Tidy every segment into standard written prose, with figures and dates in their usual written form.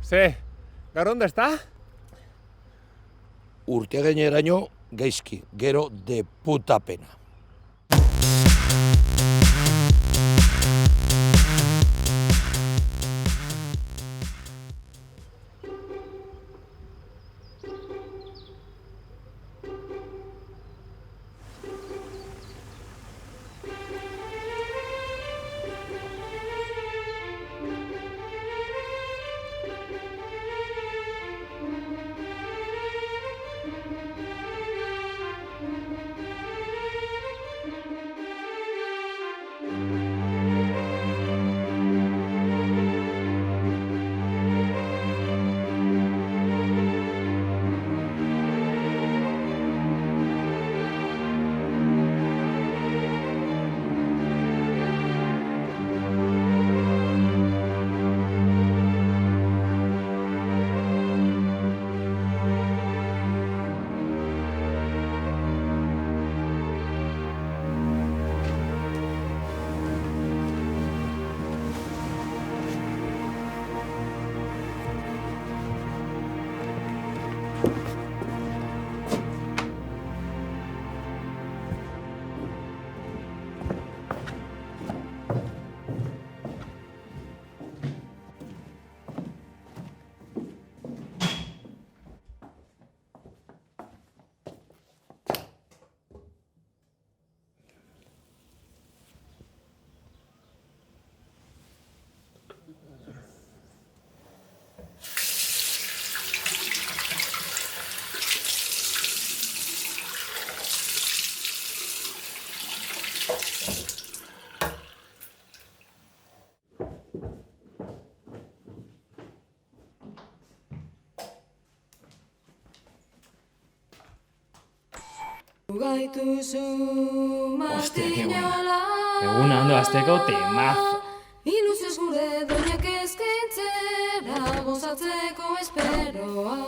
Ze, gaur ondo ezta? Urte gaineraino gaizki, gero de puta pena. Hostia, qué buena. Eguna ondo hasteko temazo. Ilusioz gure doinak eskaintzera gozatzeko esperoa.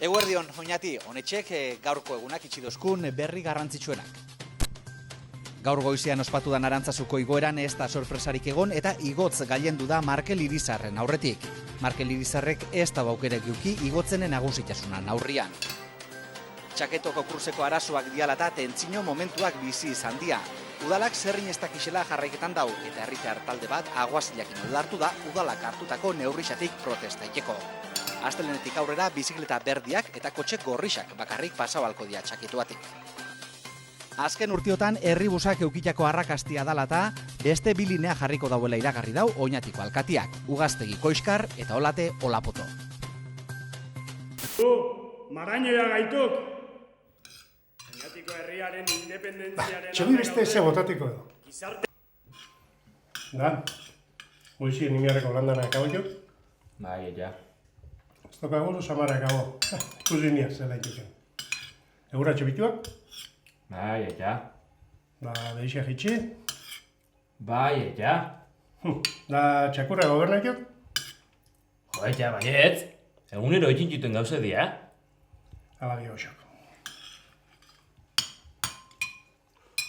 Eguerdion, oinati, honetxek gaurko egunak itxidozkun berri garrantzitsuenak. Gaur goizean ospatu da Arantzazuko igoeran ez da sorpresarik egon eta igotz gailendu da Markel Irizarren aurretik. Markel Irizarrek ez da baukerek guki igotzenen nagusitasuna aurrian. Txaketoko kurseko arazoak dialata tentzino momentuak bizi izan dira. Udalak zerrin ez dakixela jarraiketan dau eta herritar talde bat aguazilakin udartu da udalak hartutako neurrixatik protestaiteko. Astelenetik aurrera bizikleta berdiak eta kotxe gorrixak bakarrik pasabalko dia txakituatik. Azken urtiotan herribusak eukitako arrakastia dalata, beste bilinea jarriko dauela iragarri dau Oñatiko alkatiak, Ugaztegi Koiskar eta Olate Olapoto. Marañoia gaituk! Oñatiko herriaren independentziaren... Txobi beste eze botatiko edo. Da, goizien nimiarreko landana ekabo jo? Bai, ja. Ez dokago oso samara ekabo. Ikusi nia zela ikusen. Egura txobituak? Bai, ja. Da, behixe jitsi? Bai, ja. Da, txakurra gobernak jo? Jo, ja, baietz. Egunero egin juten gauze dia, Ala bi hoxok.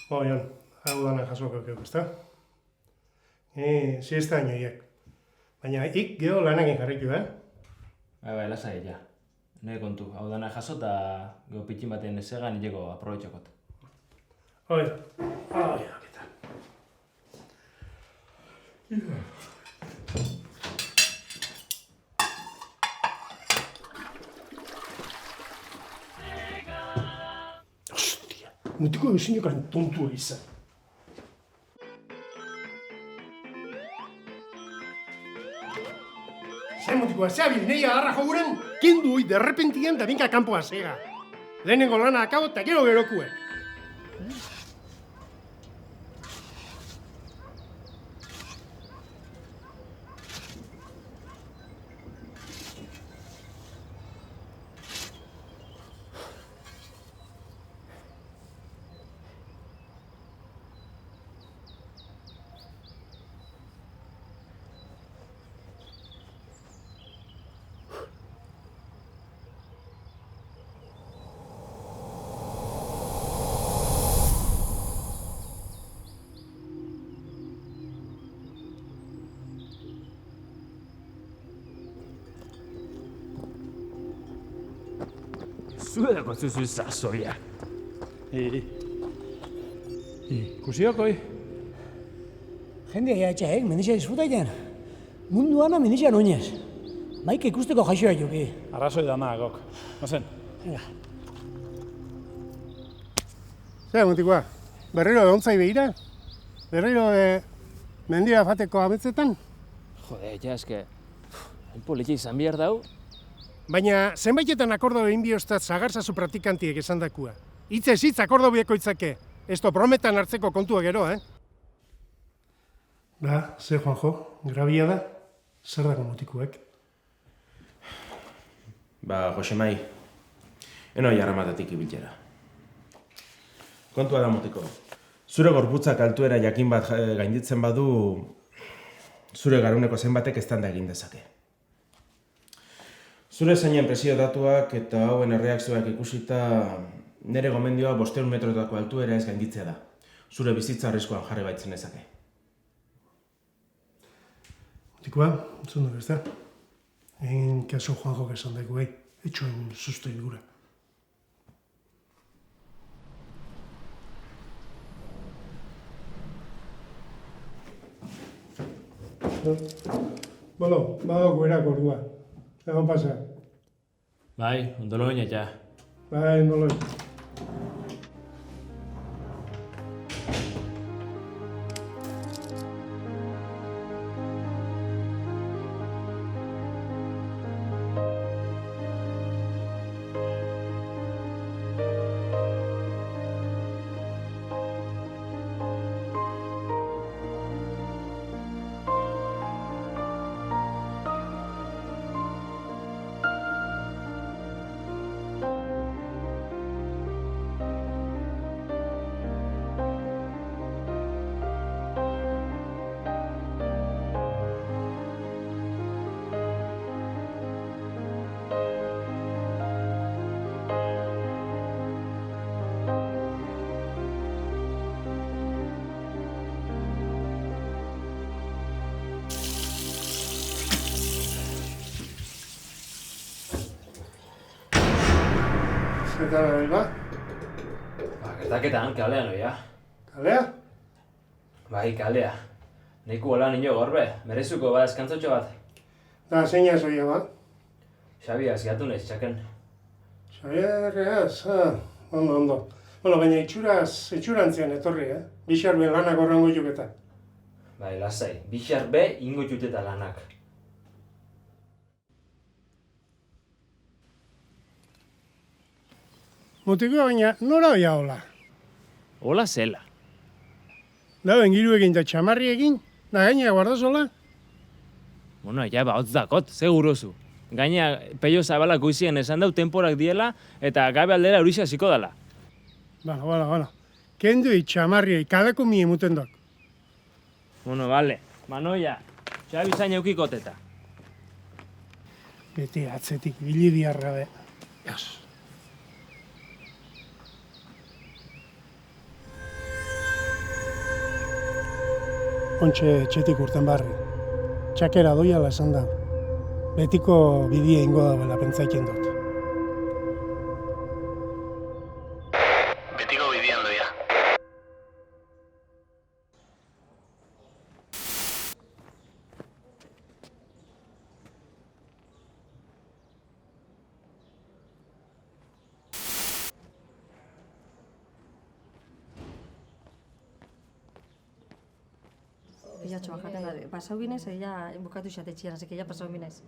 Jon, hau dana jasoko keu, ezta? Siesta inoiek. Baina ik geho lanak jarritu, Bai, lasai, ja. Nire kontu, hau dana jaso eta gero pitxin baten ezegan hileko aprobetxokot. Oida, kita. Hostia, mutiko ezin jokan tontua izan. Zer mutikoa, zeabil, nahi agarra joguren, kendu hoi derrepentian da binka kanpoa zega. Lehenengo lana akabo eta gero gerokuek. Zuedako zuzu zazoia. Kusiokoi. Jende jatxaek, mendizia disfrutaian. Munduana mendizia oinez. Maik ikusteko jaixoa joki. Arrazoi dana, gok. Nozen? Venga. Zer, mutikoa, berriro egontzai behira? Berriro mendia fateko ametzetan? Jode, ja, eske... Politxe izan behar dau. Baina, zenbaitetan akordo egin biostat zagarzazu praktikantiek esan dakua. Hitzez hitz akordo bieko itzake. Esto prometan hartzeko kontua gero, Ba, ze Juanjo, grabia da? Zer dago mutikuek? Ba, Josemai, eno jarramatatik ibiltera. Kontua da mutiko. Zure gorputzak altuera jakin bat gainditzen badu, zure garuneko zenbatek eztanda egin dezake. Zure zainen presio datuak eta hauen erreakzioak ikusita, nire gomendioa 500 metrotako altuera ez gainditzea da. Zure bizitza arriskuan jarri baitzen ezake. Mutikoa, entzun du, ezta? Egin kaso Juanjo esan dago, etxoen susto ingura. Bueno, badago erak ordua. Egon pasa. Bai, ondolo baina ja. Bai, ondolo. Eta ba? Ba, gertaketan, kalean oia. Kalea? Bai, kalea. Neiku hola nino gorbe, merezuko ba eskantzotxo bat. Da, zeina zoia ba? Xabi, azgatu nahiz, txaken. Xabiarreaz, ondo. Bueno, baina itxurantzian etorri, Bixarbien lanak horrengo juketa. Bai, lasai, Bixarbe ingo juteta lanak. Mutiko baina, nora oia hola? Hola zela. Da, bengiru egin da txamarri egin, da gaina guardazola? Bueno, ja, ba, hotz dakot, segurozu. Gaina, peio zabalak goizien esan dau temporak diela, eta gabe aldera horixe hasiko dela. Bueno. Kendu txamarri kadako mi emuten dok. Bueno, vale. Manoia, Xabi zain eukikoteta. Beti atzetik bilidiar gabe. Ontxe etxetik urten barri. Txakera doiala esan da. Betiko bidia ingo dagoela pentsaiken dut. Betiko bidian doia. Pillatxoa jaten da, pasau binez, ella bukatu xatetxian, así que ella pasau binez.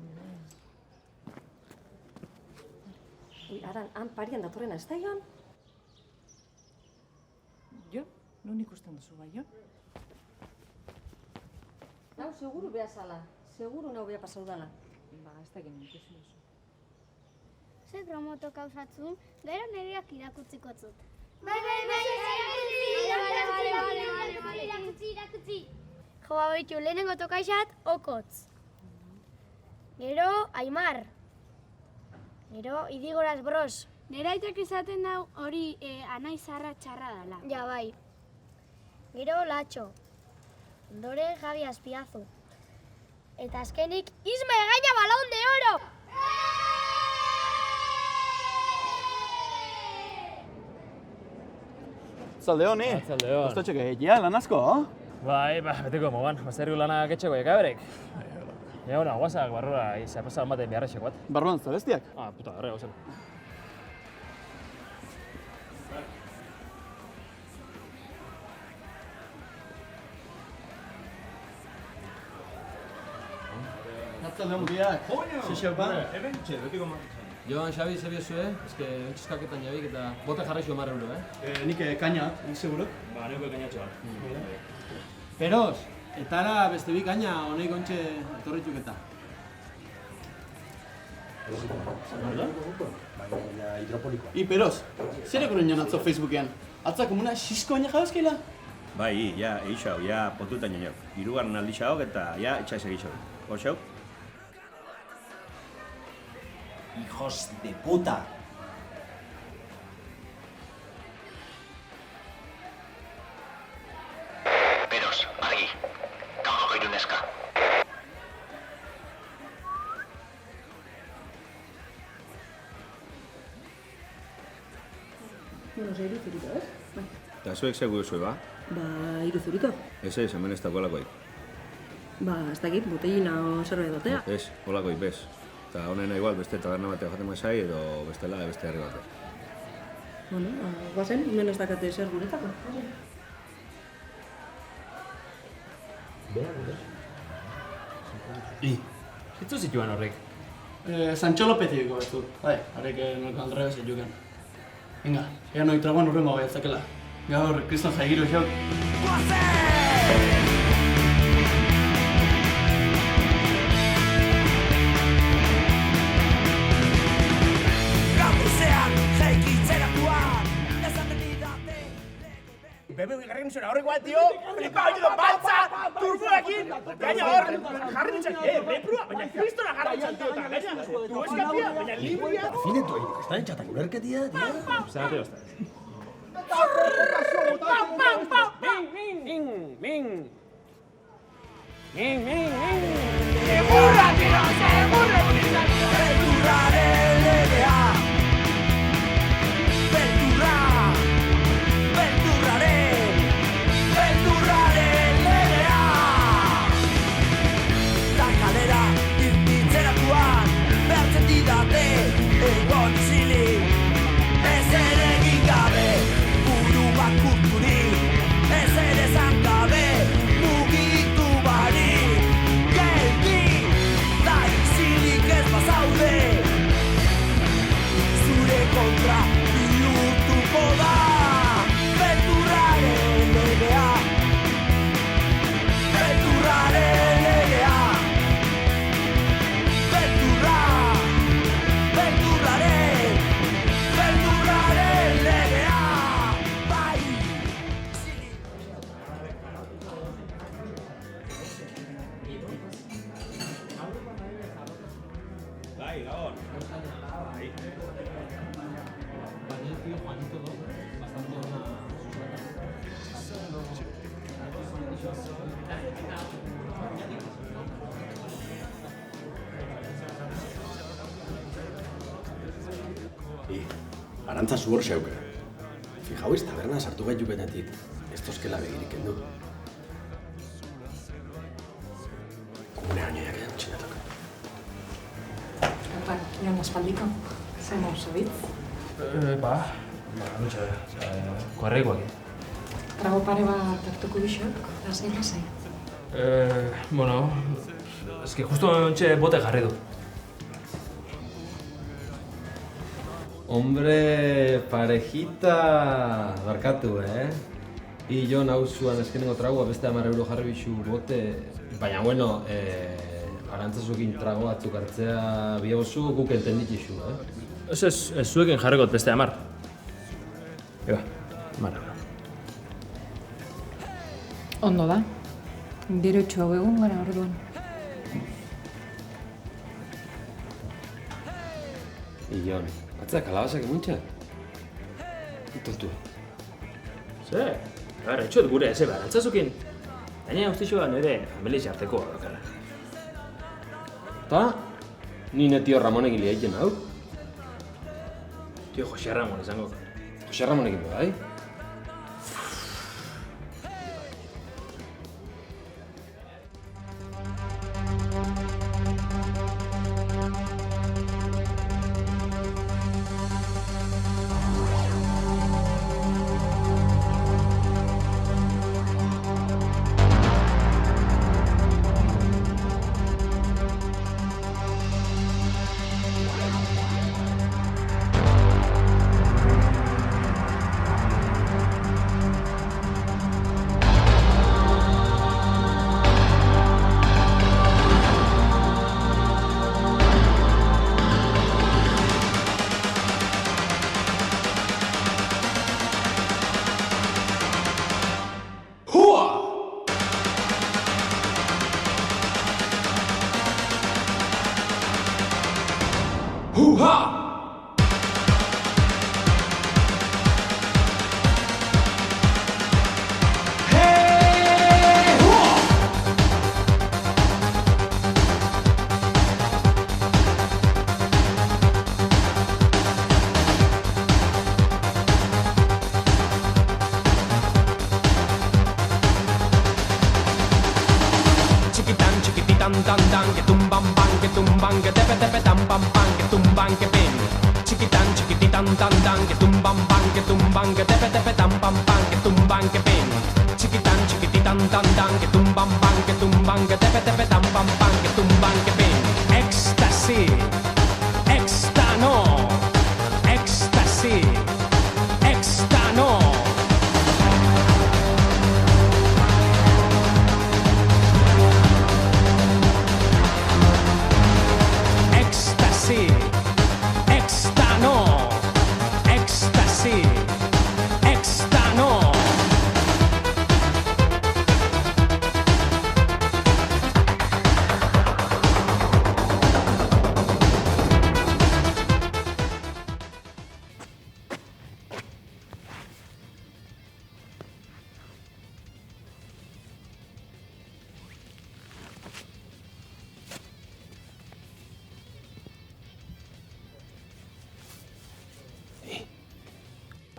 Ui, aran, han parian datorrena, ez da joan? Jo? Non ikusten duzu bai, jo? Nau, seguru beha zala. Seguru nau beha pasau dala. Ba, ez da egin ikusi duzu. Ze promoto kausatzun, gero neriak irakutziko zut. Bai, irakutzi. Jo, abeitu, lehenengo tokaixat, okotz. Gero, Aimar. Gero, Idigoraz Bros. Nera aitak izaten dau hori anai zarra txarra dela. Ja, bai. Gero, Latxo. Ondore, Javi Azpiazu. Eta azkenik, Isma Egaña Balón de Oro! Zalde honi? Zalde hon. Ostatxek egitea, lan asko, Bai, betiko mogan, bazterri lanak etxeko ekaberek. Ja, hona, guazak barrura, zapasa almaten beharrexek bat. Barruan zabestiak? Puta, garrega, gozen. Zalde hon mutiak. Xexeak ba? Eben, betiko Joan, Xabi, zer biozu, eske entxizkaketan jabik eta bote jarraixo 10 euro, Nik kainat, seguro? Ba, neuko kainatxoa. Peroz, etara beste bi kaina honeik ontxe etorrituk eta. Baina hidropolikoa. Peroz, zer egunen joan atzo Facebookean? Atza komuna xisko baina jabazkeila? Bai, ja, eixau, ja, potutan joan. Hirugarren aldi xaok eta ja, etxaiz egixau. Hor xau? Hijos de puta! Peros, argi. Gaurko hiru neska. Bueno, ze iruzurito, ez? Bai. Eta zuek zegu zuen, ba? Ba, iruzurito. Ez, hemen ez dagoelakoik. Ba, ez dakit, botellina o zerbait dotea. Ez, holakoik bez. Eta honena igual beste taberna batea jaten mazai edo bestela beste herri batek. Bueno, guazen, hemen ez dakate zer guretako. Zitzu zituen horrek? Sancho López egiko betu. Bai, harek nolko aldrebez egiten. Venga, ea noi tragoan urrengo gaiatzakela. Gaur, kriston zaigiru xok. Bebe, garri nizuna horrek guat, tio! Flipa, oido, baltza! Turboekin! Gaina hor! Jarri nintzen, leprua! Baina kristona jarri nintzen, tio! Eta gaina, tu eskapia, baina libria! Finetu egin, ez da entxatak ulerketia, tio? Zagate basta. Pau, pau, pau! Min! Segurra, tio! Segurra! Belturraren legea. Egon zili, ez ere egin gabe, buru bat kurturi, ez ere zangabe, mugitu bari, geldi, da izilik ez bazaude. Bai, Gabon. Arantza zu hor xeuke. Fijau ez taberna sartu gaitu benetik. Ez tozkela begirik endu. Kumune hainoiak edan txinatok. Apa, joan aspaldiko. Zer nahi zabitz? Nutxe, korreikoak. Trago pare bat hartuko bisok, lasai. Bueno, eski justo ontxe bote jarri du. Hombre, parejita barkatu, I jo nauzuan eskenengo tragua beste 10 euro jarri bixu bote. Baina, bueno, arantzazukin trago batzuk hartzea biozu guk entenditixu, Ez zuekin jarrikot beste 10. Eba, 10 euro. Ondo da. Gero hau egun gara orduan. Ion, atzak kalabazak emuntxa? Tontu. Ze? Etxot gure, arantzazukin. Gaina ustixua nire familia jarteko. Ta? Ni netio Ramonek iliaiken hau? Tio, Jose Ramon izango. Jose Ramonekin bai?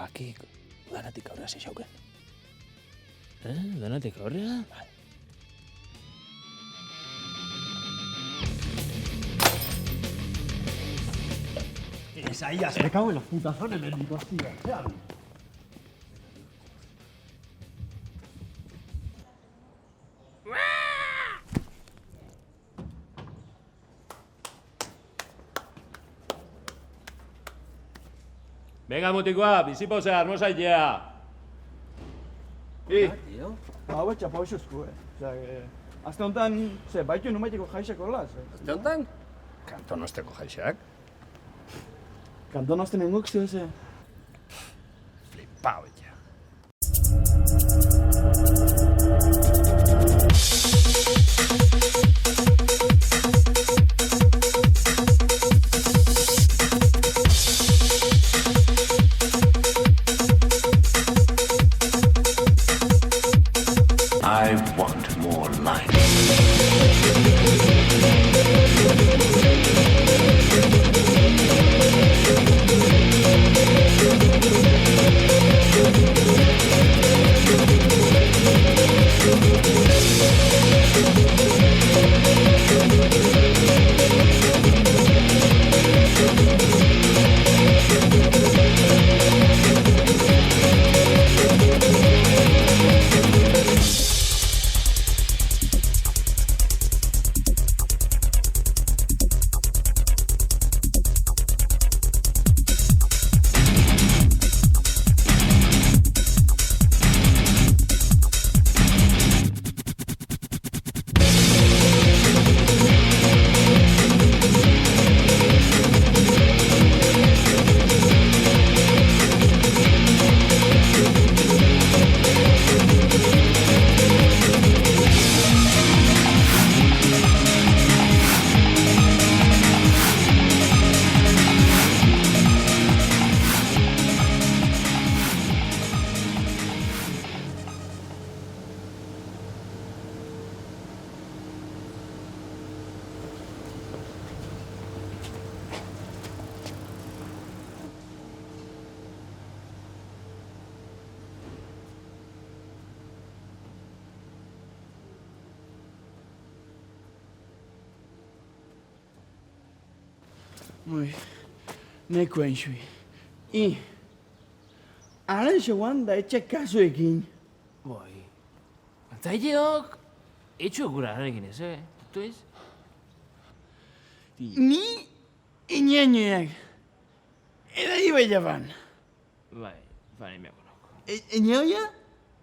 Bakik, udanatik aurrera zeixauken. Udanatik aurrera? Bai. Isaías, me cago en los putazones, mendigo, hostia. Venga, mutikoa, bizipozea, armozaitea. Tío. Hau etxapa hoxuzku, azte honetan, baitu numaiteko jaixako las. Azte honetan? Kanton osteko jaixak? Kanton osten enguk zio, Flipao, ja. neko hain zui. Haren zegoan da etxe kasuekin. Boi. Antzaileok, etxo gura harekin ez, Tu ez? Ni iñeñoak. Eda iba jaban. Bai, fani meako noko. Iñeoia?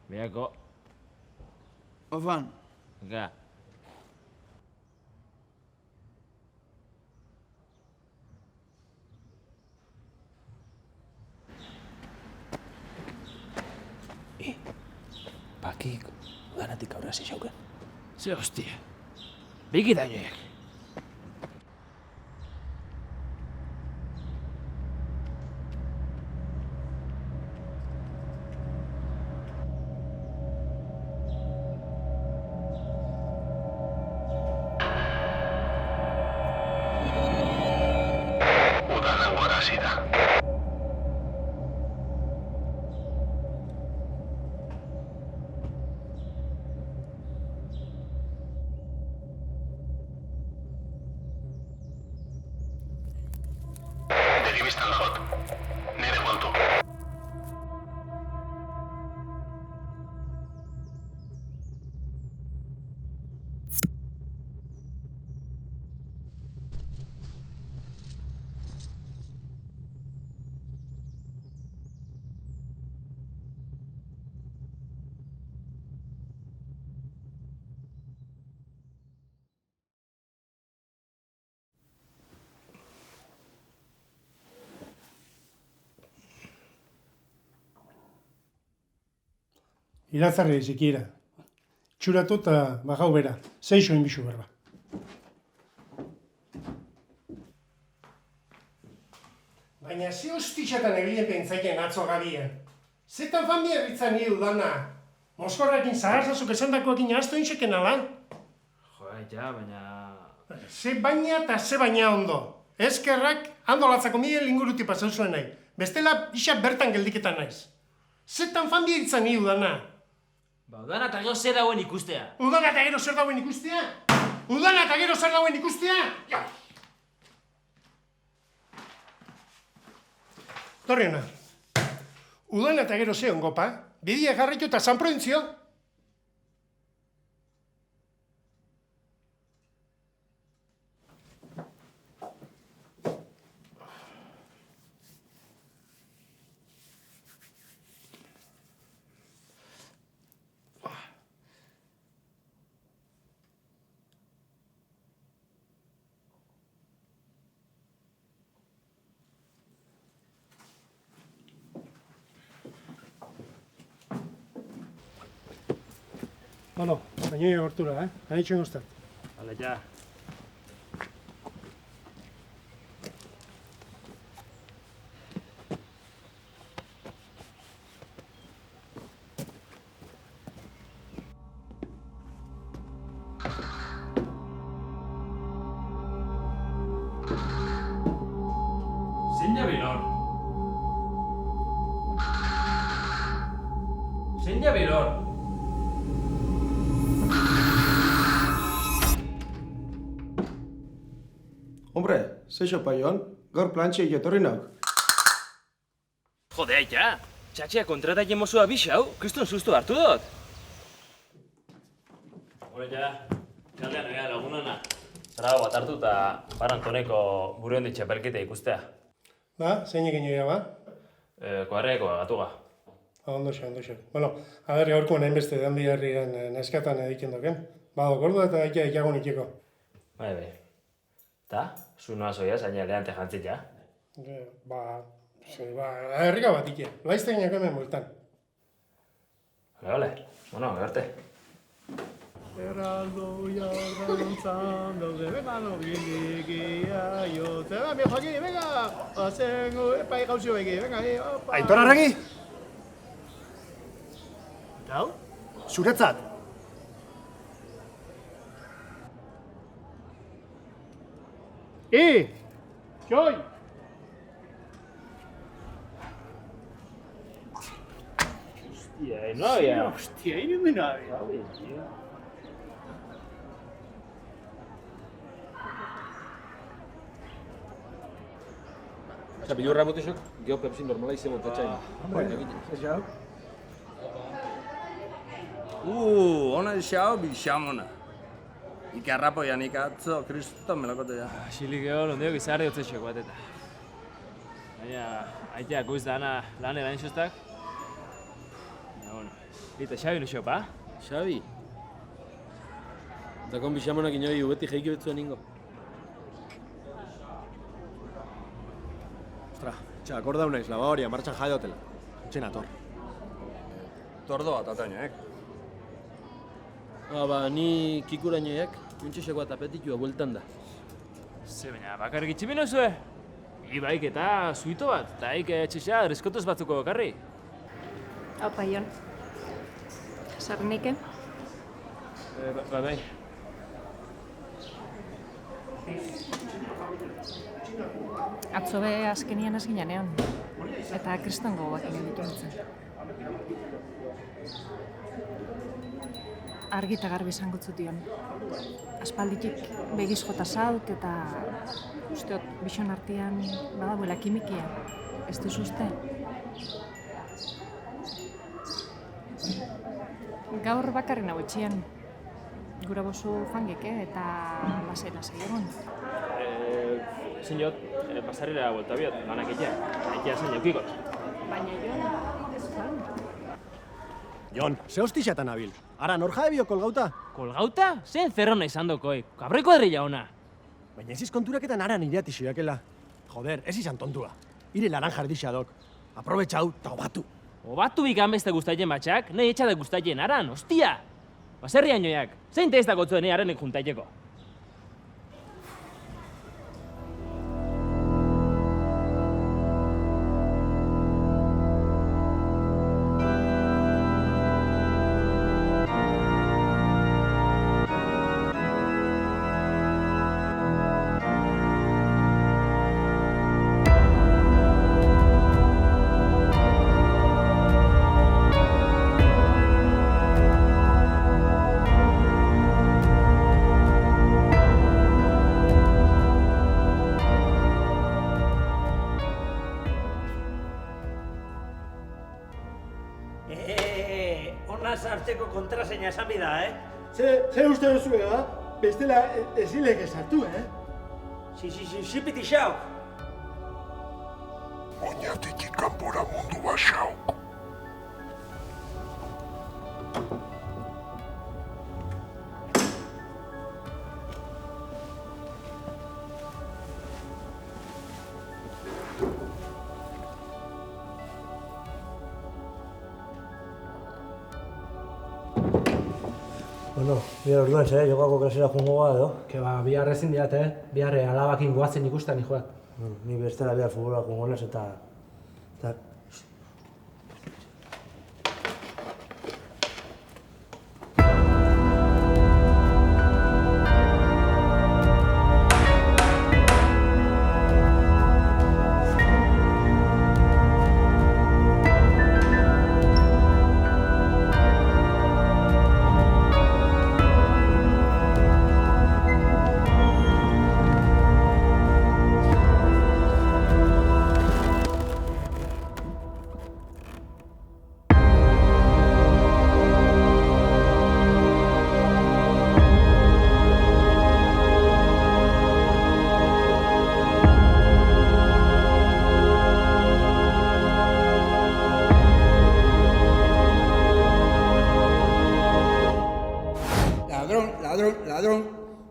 Meako. Ofan. Ga. Bakik, udanatik aurra zeixauken. Ze hostia. Biki dainoiak. Udalango hasi da. Begibistan dagot. Nire kontu. Iratzarri zikiera. Txuratu eta bagau bera. Zeixo inbizu berba. Baina ze hostixatan egile pentsaiken atzo gabian. Zetan fan biherritzan nire udana. Moskorrakin zaharzazuk esandakoekin ahaztu inxeken alan. Ja, baina... Ze baina eta ze baina ondo. Ezkerrak handolatzako mide linguruti pasau zuen nahi. Bestela isa bertan geldiketan naiz. Zetan fan biherritzan nire udana. Ba, udana eta gero zer dauen ikustea. Udana eta gero zer dauen ikustea? Udana eta gero zer dauen ikustea? Ja! Torriona. Udana eta gero ze ongopa? Bidia jarraitu eta San Prudentzio? Bueno, baina gortura, Haitxuen guztat. Hala, ja. Zein jabil hor? Zein jabil hor? Hombre, zeixo paioan, gaur plantxe etorri nauk. Jodea, ja! Txatxea kontratak emozua bixau, kriston susto hartu dut. Hore, ja, kaldean ega lagunana. Trago bat hartu eta Barantoneko buruendi txapelketa ikustea. Ba, zein egin joia, ba? Koarreko gatuga. Ondo xe. Bueno, a ber, gaurko nahin beste dan biharrian neskatan ediken doken. Ba, dokordu eta ikagun ikiko. Bai. Ta, zu noa zoia zaina lehante jantzit, ja? Herrika bat ike. Laizte gineako hemen multan. Bale, bueno, gerte. Erraldo jarrantzan daude begano gindikia jotzea mi joaki, venga! Azengo epai gauzio begi, venga, opa! Aitor Arregi! Gau? Zuretzat! Joi! Hostia, no había. Hostia, y no había. Osa, bilurra motizok, geho Pepsi normala izen montatxain. Xau. Ona xau, bilxamona. Ikarrapoian ikatzo, kristo melakotea. Xilik ego, londiok izarri hotzexek bat eta. Baina, aiteak guiz dana lan erain xostak. Bueno, eta Xabi nuxo, pa? Xabi? Dakon bixamonak inoi ubeti jeiki betzuen ingo. Ostra, akordau naiz, labahoria, martxan jade hotela. Txen ator. Tordoa, tatainak. Ni kikurainoiak, untxexeko eta apetitua bueltan da. Ze, baina, bakarrik itximino zue? Ibaik eta zuito bat, eta haik etxexea reskotoz batzuko bakarri. Aupa, Jon. Sarnike? Bai. Atzo be azkenian ez ginean, eta kriston gogoak ditu nintzen. Argi eta garbi izango zution. Aspalditik begiz jota zaut eta usteot bixon artean badagoela kimikia. Ez duzu uste? Gaur bakarren hau etxean. Gura bozu fangeke eta lasai egon. Zinot, pasarrera buelta biot, lanak egia. Egia zen jaukikot. Baina Jon, ez fan. Jon, ze hostixatan abil. Ara, nor jae bio kolgauta? Kolgauta? Zen zerrona izan dokoi. Kabreko herrila ona. Baina ez izkonturaketan aran irati xioakela. Joder, ez izan tontua. Ire laran jardixa dok. Aprobetxau eta obatu. Obatu bikan beste guztaien batxak, nahi etxada guztaien aran, hostia! Baserri hainoiak, zein teiztak gotzuen aranek juntaiteko. Sartzeko kontraseina esan bida, Ze uste duzu, bestela ezilek esartu, Xipiti xauk. Oñatitik kanpora mundu bat xauk. Bueno, bihar orduan, jokako klasera jungo gara, edo? Keba, bihar ezin diat, Bihar alabakin goazen ikustan joak. Ni bestela bihar futbola jungo nez eta...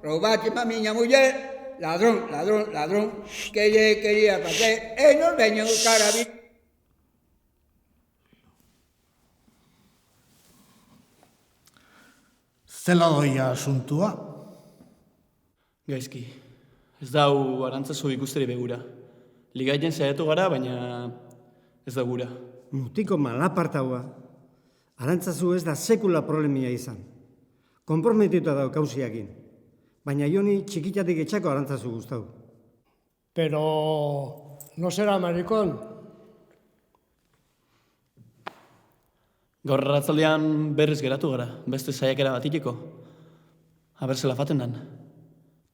Robate pa miña muller, ladrón, que lle quería facer e non veño carabí. Zela doia asuntua? Gaizki, ez dau arantzazu ikusteri begura. Ligaiten saiatu gara, baina ez da gura. Mutiko malapartaua. Arantzazu ez da sekula problemia izan. Konprometituta dau kausiakin. Baina Joni txikitatik etxako arantzazu guztau. Pero... no será maricón? Gaur arratzaldean berriz geratu gara, beste saiakera batitiko. Aber zela faten dan.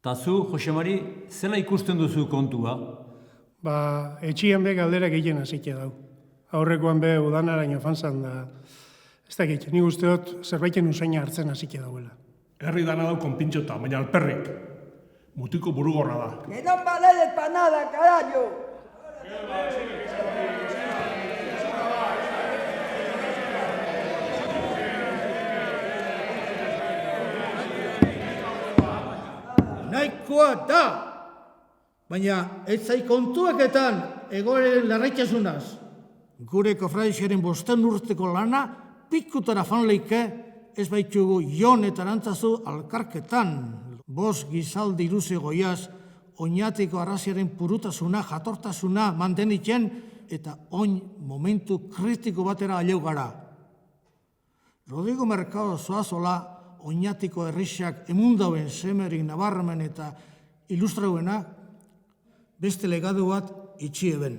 Ta zu, Jose Mari, zela ikusten duzu kontua? etxian be galdera gehien hasike dau. Aurrekoan be udanaraino fanzan da, ez da gehien, nik usteot zerbaiten usaina hartzen hasike dauela. Herri dana dau konpintxota, baina alperrik. Mutiko burugorra da. Que no vale para nada, carajo. Nahikoa da, baina ez zai kontueketan egoeren larraitxasunaz. Gure kofradixiaren 5 urteko lana pikutara fanleike ez baitugu Jon eta Arantzazu alkarketan. 5 gizaldi iruze goiaz, oinatiko arraziaren purutasuna, jatortasuna mantenitzen eta oin momentu kritiko batera aileu gara. Rodrigo Mercado Zoazola, oinatiko herrixak emundauen semerik nabarmen eta ilustrauena, beste legadu bat itxi eben.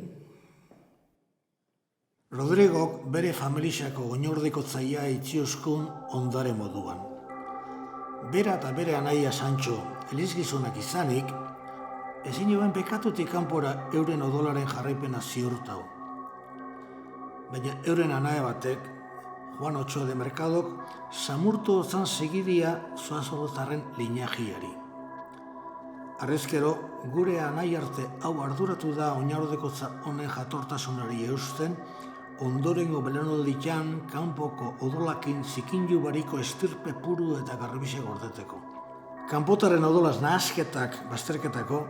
Rodrigok bere familixako oinordikotzaia itxioskun ondare moduan. Bera eta bere anaia Sancho, elizgizunak izanik, ezin joan pekatutik kanpora euren odolaren jarraipena ziurtau. Baina euren anaia batek, Juan Ochoa de Mercadok, samurtu zan segidia Zoazolotarren linajiari. Arrezkero, gure anai arte hau arduratu da oinordekotza honen jatortasunari eusten, ondorengo belanolditan kanpoko odolakin zikindu bariko estirpe puru eta garbise gordeteko. Kanpotaren odolaz nahasketak, bazterketako,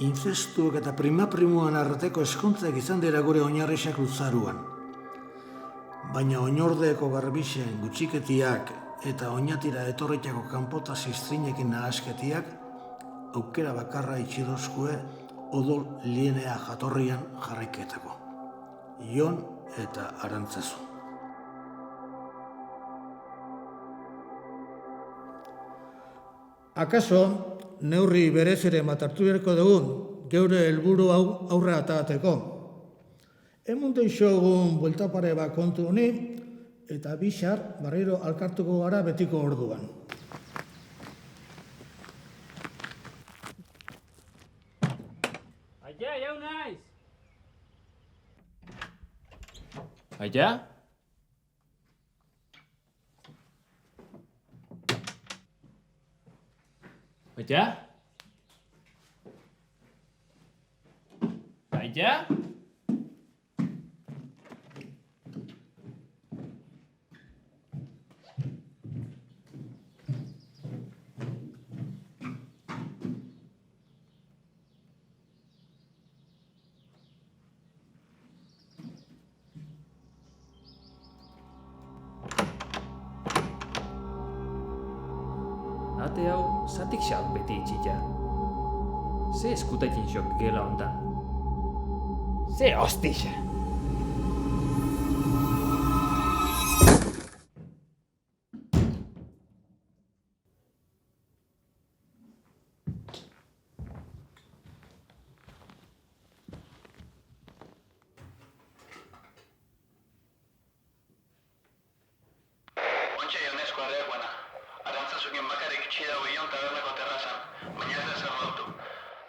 inzestuak eta prima-primuan arreteko eskontzak izan dira gure oinarrixak lutzaruan. Baina oinordeeko garbixen gutxiketiak eta oinatira etorritako kanpota ziztrinekin nahasketiak aukera bakarra itxidozkue odol lienea jatorrian jarraiketako. Jon eta Arantzazu. Akaso, neurri berez ere matartu berko dugun, geure helburu hau aurre atateko. Emundu isogun bueltapare bat kontu honi, eta bixar barriro alkartuko gara betiko orduan. Aia, jau naiz! Aia? Aia? Aia? Ate hau, zatik xauk beti itxita. Ze eskutaitin xok gela ondan. Ze hostixa! Ontsa Ionesko arreakoana. Arantzazukin bakarrik itxi dago Ion tabernako terrazan, baina ez da zer lortu.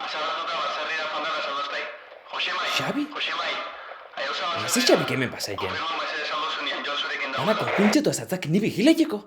Azarratuta batzerrira fondara saldoztai. Josemai! Xabi? Josemai! Ze Xabik hemen pasaiten? Konfirma ez saldozunean Jon zurekin dago. Ana konkuntzetu azatzak ni vigilaiteko?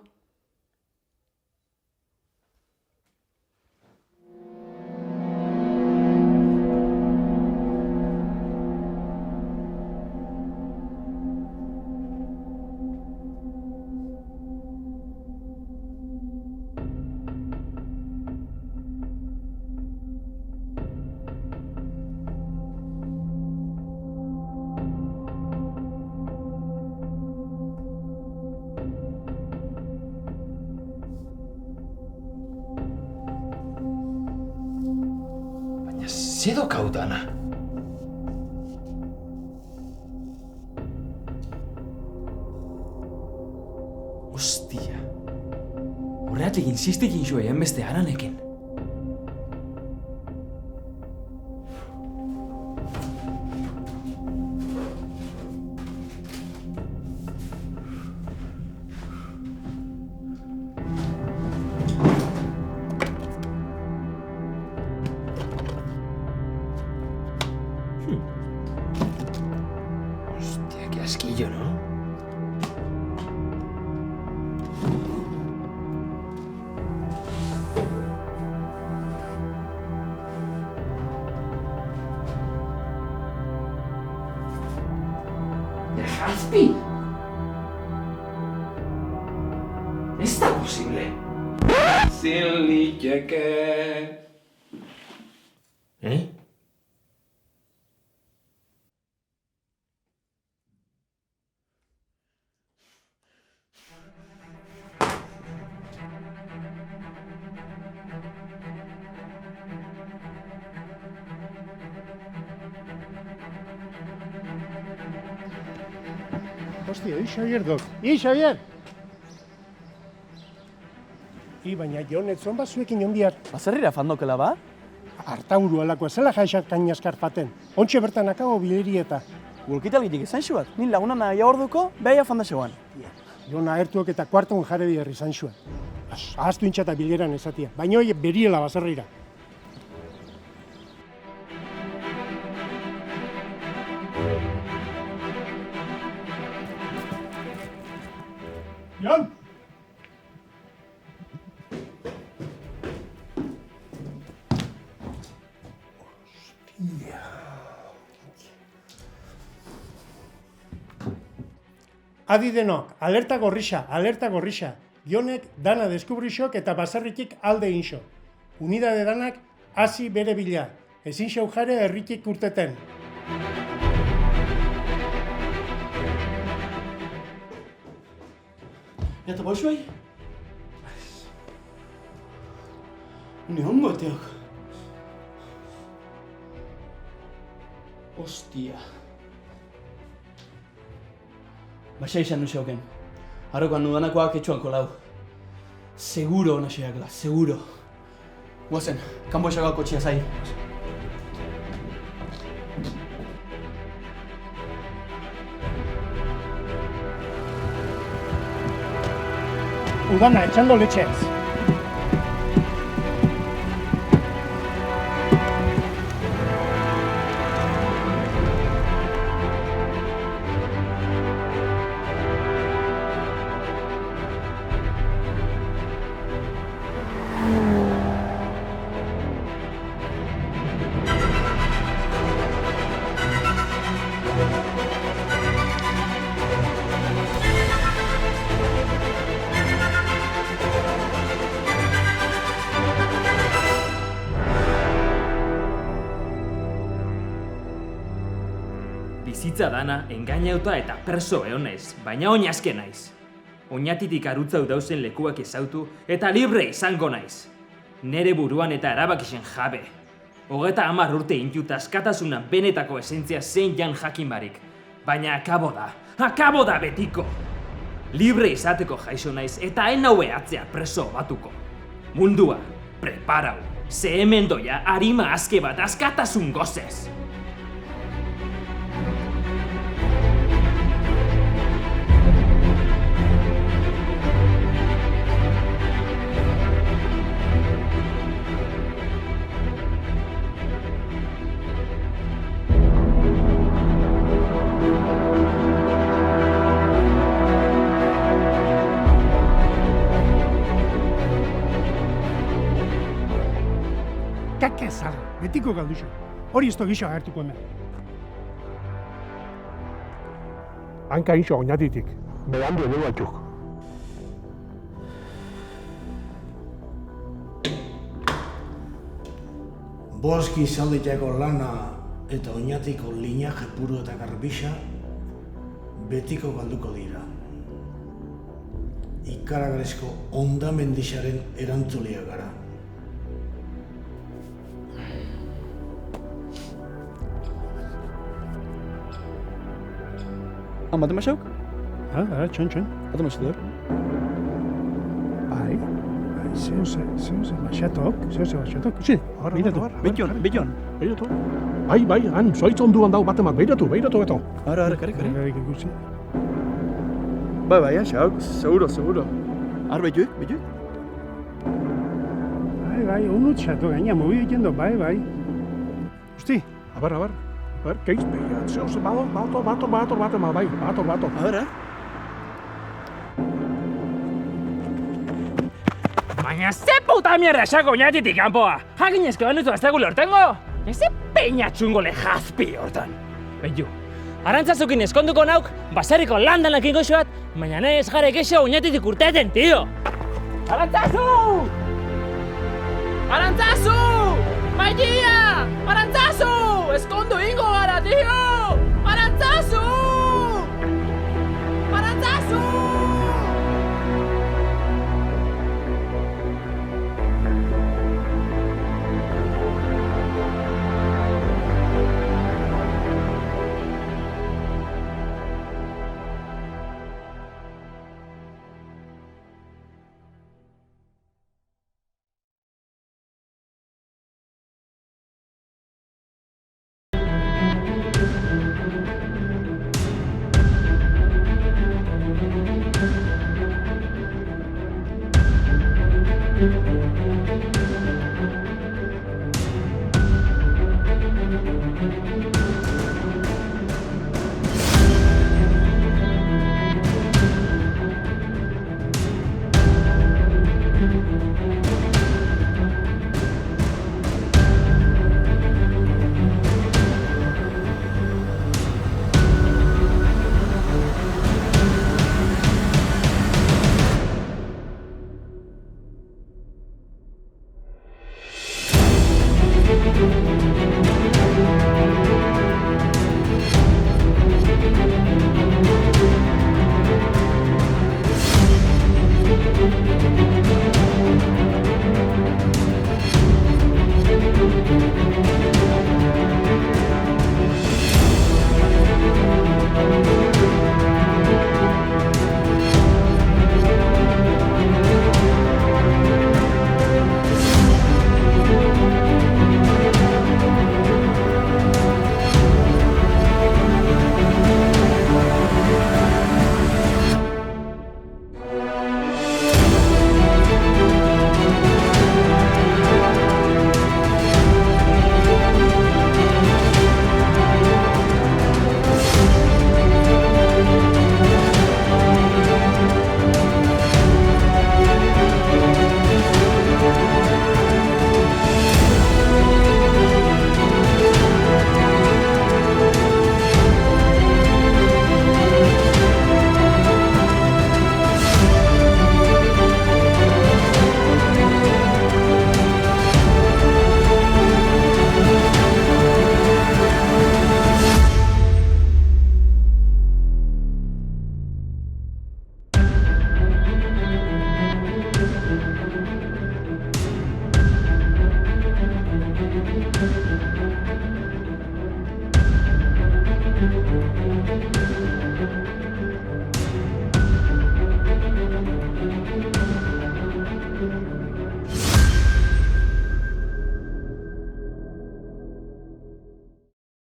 Zedo kaudana. Ostia. Horreatik insistekin zua ean beste haranekin. Fresquillo, ¿no? ¡Jazpi! ¿Está posible? Sin liqueque. ¿Eh? Hostia, Xavier dok. Xavier! Baina Jon, etzon bat zuekin ondiat. Bazerrira fandokela ba? Artauru alakoa, zela jaixak kainazkar faten. Ontxe bertan akago bilerieta. Gulkitalgitik izan xuat, nien laguna nahi orduko, behaia fanda xeuan. Jon ahertuok eta kuarton jare biherri izan zuen. Ahaztu intxata bileran ezatia, baina hoi beriela bazerrira. Jon! Adi denok, alerta gorrisa. Jonek dana deskubrixok eta bazarritik alde inxo. Unidade danak hasi bere bila. Ezin xau jare herritik urteten. Eta boix bai? Ni hongo eteok. Ostia. Baxa izan nuxeuken. Harokoan nudanakoak etxuan kolau. Seguro hona xeakla, seguro. Guazen, kanbo esagak kotxia zai. Udana, etxando letxez. Bizitza dana, engainauta eta perso egon naiz, baina oinazke naiz. Oinatitik arutzau dauzen lekuak ezautu eta libre izango naiz. Nere buruan eta erabakixen jabe. 30 urte intuta askatasuna benetako esentzia zein jan jakin barik. Baina akabo da betiko. Libre izateko jaixo naiz eta en haue atzea preso batuko. Mundua, preparau, ze hemen doia arima azke bat askatasun gozez. Kaka zarra, betiko galduxo. Hori ez gixo agertuko hemen. Hanka inxo oinatitik, berandu edo batzuk. Boazki zaldetako lana eta oinatiko linaje puru eta garbisa betiko galduko dira. Ikaragarrizko ondamendixaren erantzulia gara. Bate masauk? Txon. Bate masauk? Bai, zehose baxatok. Sí, beiratu. Bion. Bai, han, zoitz onduan dau batemat, beiratu beto. Ara, kare. Bai, xauk, seguro. Ar, betuik? Bai, unut xatu gaina, mobi dikendo, bai. Usti? Abar. ber, keiz behia, zehoz, bator, bai, bator. A ber, Baina ze puta mierda esako oinatitik kanpoa! Jakin eske banuzu ez dugu lortengo! Ze peina txungole jazpi hortan! Beitu, arantzazukin eskonduko nauk, baserriko landanak ingo xoat, baina nahi ez jarek eixo oinatitik urteten, tio! Arantzazu! Arantzazu! Maitia! Arantzazu! Eskondu ingo gara, tio! Arantzazu! Arantzazu! Thank you.